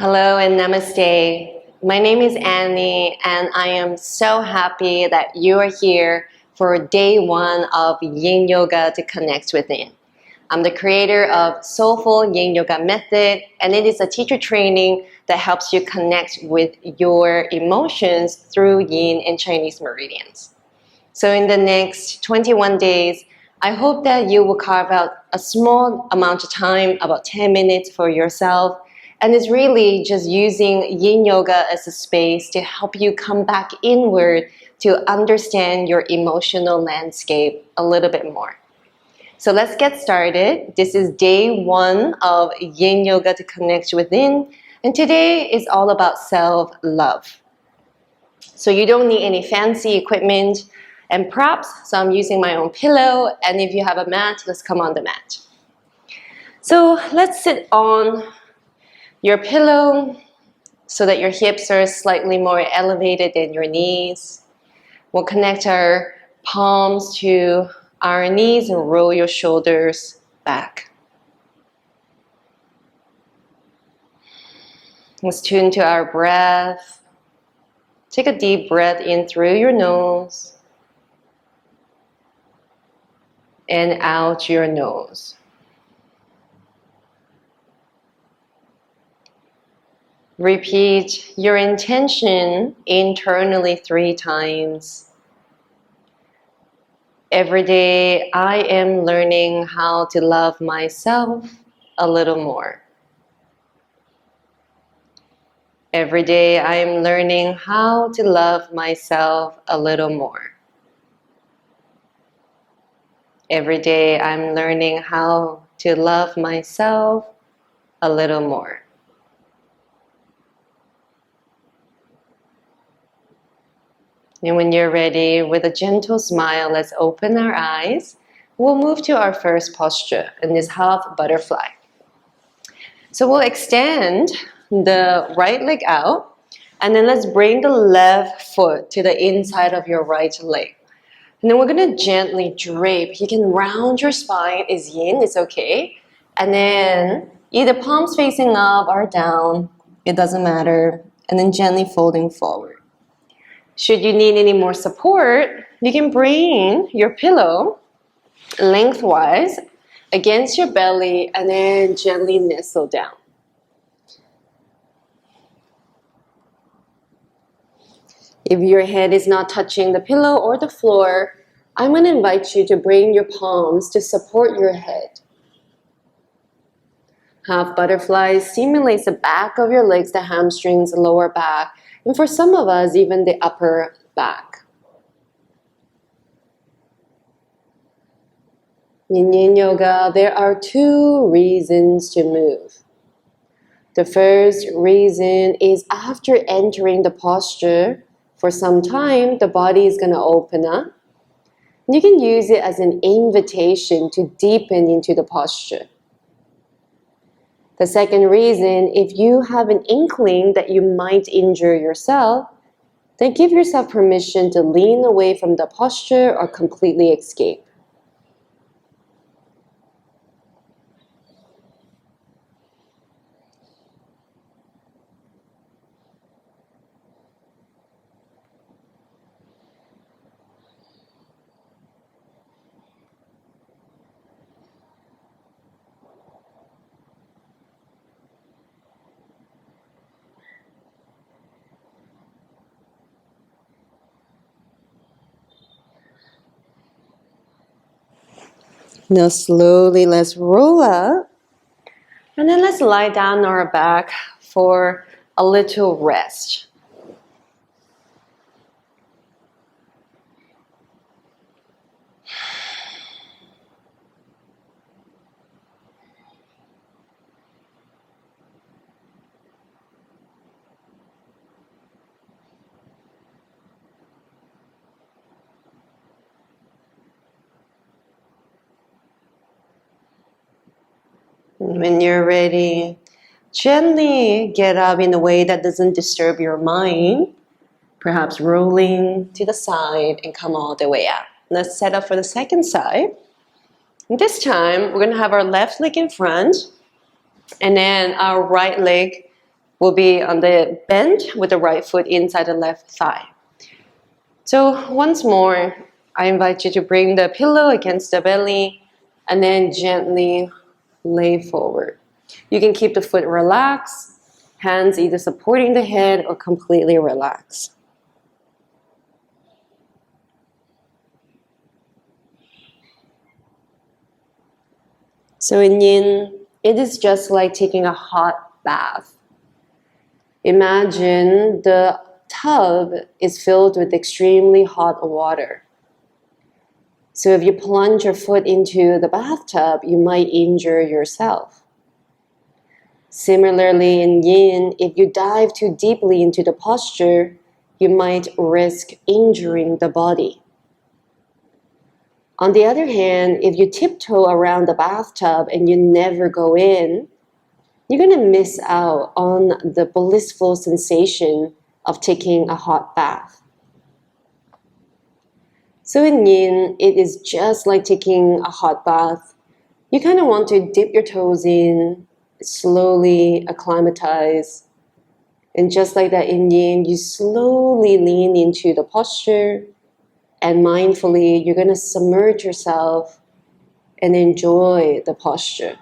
Hello and namaste. My name is Annie and I am so happy that you are here for day one of Yin Yoga to Connect Within. I'm the creator of Soulful Yin Yoga method, and it is a teacher training that helps you connect with your emotions through Yin and Chinese meridians. So in the next 21 days, I hope that you will carve out a small amount of time, about 10 minutes for yourself. And it's really just using Yin Yoga as a space to help you come back inward to understand your emotional landscape a little bit more. So let's get started. This is day one of Yin Yoga to Connect Within. And today is all about self-love. So you don't need any fancy equipment and props. So I'm using my own pillow. And if you have a mat, let's come on the mat. So let's sit on your pillow so that your hips are slightly more elevated than your knees. We'll connect our palms to our knees and roll your shoulders back. Let's tune to our breath. Take a deep breath in through your nose and out your nose. Repeat your intention internally 3 times. Every day I am learning how to love myself a little more. Every day I am learning how to love myself a little more. Every day I'm learning how to love myself a little more. And when you're ready, with a gentle smile, let's open our eyes. We'll move to our first posture in this half butterfly. So we'll extend the right leg out, and then let's bring the left foot to the inside of your right leg. And then we're going to gently drape. You can round your spine, is yin, it's okay. And then either palms facing up or down, it doesn't matter. And then gently folding forward. Should you need any more support, you can bring your pillow lengthwise against your belly and then gently nestle down. If your head is not touching the pillow or the floor, I'm going to invite you to bring your palms to support your head. Half butterfly stimulates the back of your legs, the hamstrings, the lower back, and for some of us, even the upper back. In Yin Yoga, there are 2 reasons to move. The first reason is after entering the posture, for some time, the body is going to open up. You can use it as an invitation to deepen into the posture. The second reason, if you have an inkling that you might injure yourself, then give yourself permission to lean away from the posture or completely escape. Now slowly let's roll up and then let's lie down on our back for a little rest. When you're ready, gently get up in a way that doesn't disturb your mind. Perhaps rolling to the side and come all the way out. Let's set up for the second side. This time, we're going to have our left leg in front and then our right leg will be on the bend with the right foot inside the left thigh. So once more, I invite you to bring the pillow against the belly and then gently lay forward. You can keep the foot relaxed, hands either supporting the head or completely relaxed. So in Yin, it is just like taking a hot bath. Imagine the tub is filled with extremely hot water. So if you plunge your foot into the bathtub, you might injure yourself. Similarly, in Yin, if you dive too deeply into the posture, you might risk injuring the body. On the other hand, if you tiptoe around the bathtub and you never go in, you're going to miss out on the blissful sensation of taking a hot bath. So in Yin, it is just like taking a hot bath. You kind of want to dip your toes in, slowly acclimatize. And just like that in Yin, you slowly lean into the posture, and mindfully, you're going to submerge yourself and enjoy the posture.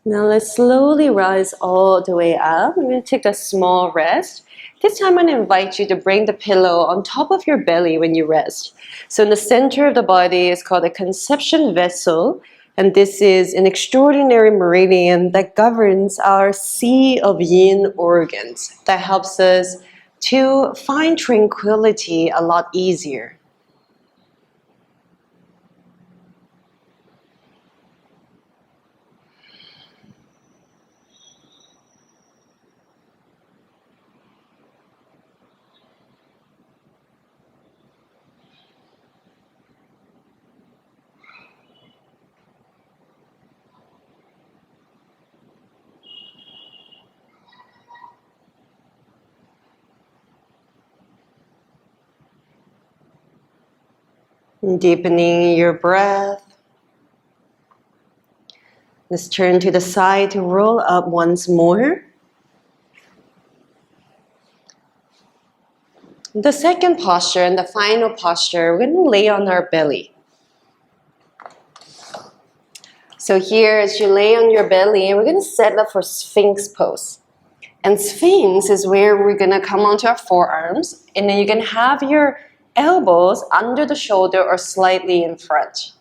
Now let's slowly rise all the way up. I'm going to take a small rest. This time I'm going to invite you to bring the pillow on top of your belly when you rest. So in the center of the body is called a conception vessel. And this is an extraordinary meridian that governs our sea of yin organs that helps us to find tranquility a lot easier. Deepening your breath. Let's turn to the side to roll up once more. The second posture and the final posture, we're going to lay on our belly. So here, as you lay on your belly, we're going to set up for Sphinx pose. And Sphinx is where we're going to come onto our forearms, and then you can have your elbows under the shoulder or slightly in front.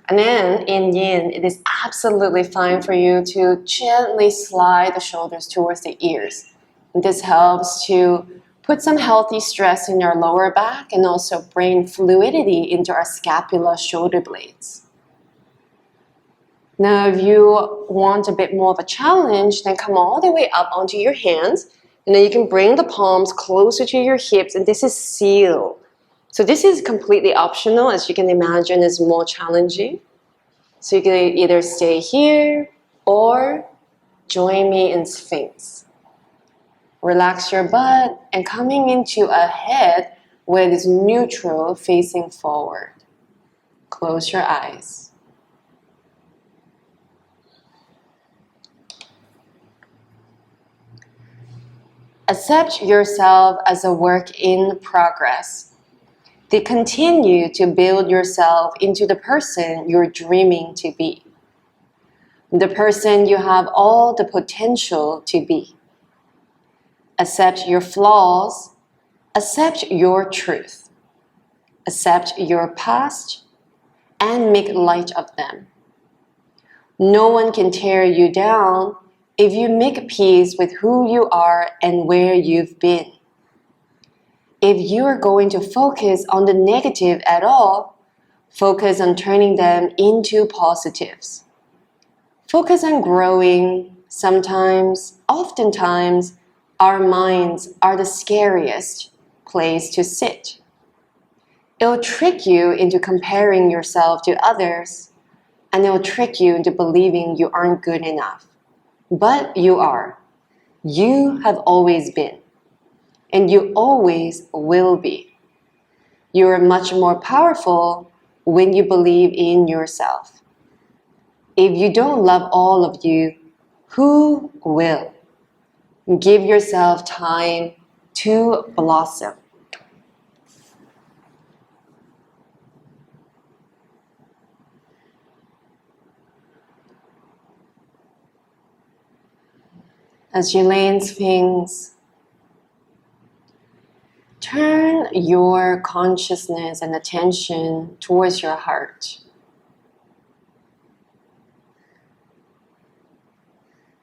And then in Yin, it is absolutely fine for you to gently slide the shoulders towards the ears. And this helps to put some healthy stress in your lower back and also bring fluidity into our scapula shoulder blades. Now, if you want a bit more of a challenge, then come all the way up onto your hands, and then you can bring the palms closer to your hips, and this is seal. So this is completely optional, as you can imagine, is more challenging. So you can either stay here or join me in Sphinx. Relax your butt and coming into a head where it is neutral facing forward. Close your eyes. Accept yourself as a work in progress. To continue to build yourself into the person you're dreaming to be. The person you have all the potential to be. Accept your flaws. Accept your truth. Accept your past and make light of them. No one can tear you down if you make peace with who you are and where you've been. If you are going to focus on the negative at all, focus on turning them into positives. Focus on growing, Sometimes, oftentimes, our minds are the scariest place to sit. It'll trick you into comparing yourself to others, and it'll trick you into believing you aren't good enough. But you are. You have always been, and you always will be. You are much more powerful when you believe in yourself. If you don't love all of you, who will? Give yourself time to blossom. As you lay in Sphinx, turn your consciousness and attention towards your heart.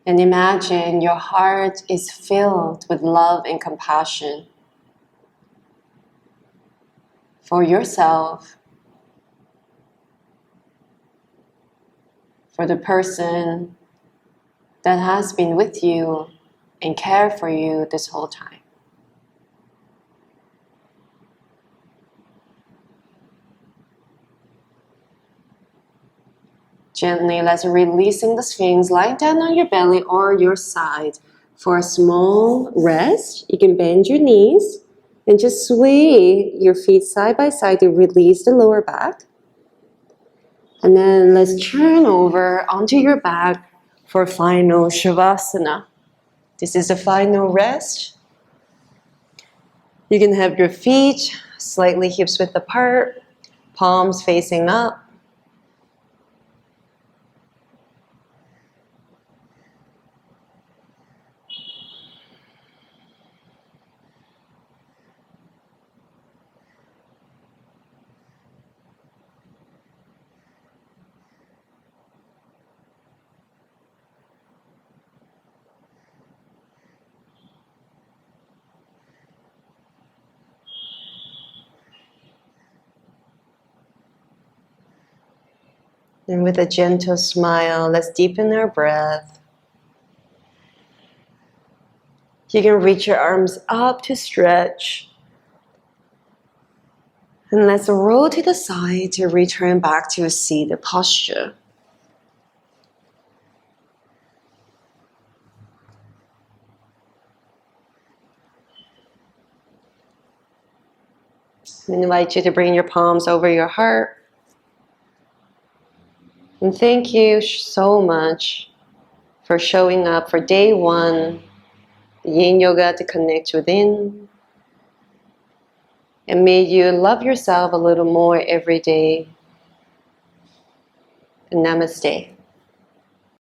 And imagine your heart is filled with love and compassion for yourself, for the person that has been with you and cared for you this whole time. Gently, let's releasing the Sphinx. Lie down on your belly or your side for a small rest. You can bend your knees and just sway your feet side by side to release the lower back. And then let's turn over onto your back for final Shavasana. This is the final rest. You can have your feet slightly hips width apart, palms facing up. And with a gentle smile, let's deepen our breath. You can reach your arms up to stretch. And let's roll to the side to return back to a seated posture. I invite you to bring your palms over your heart. And thank you so much for showing up for day one, Yin Yoga to Connect Within. And may you love yourself a little more every day. Namaste.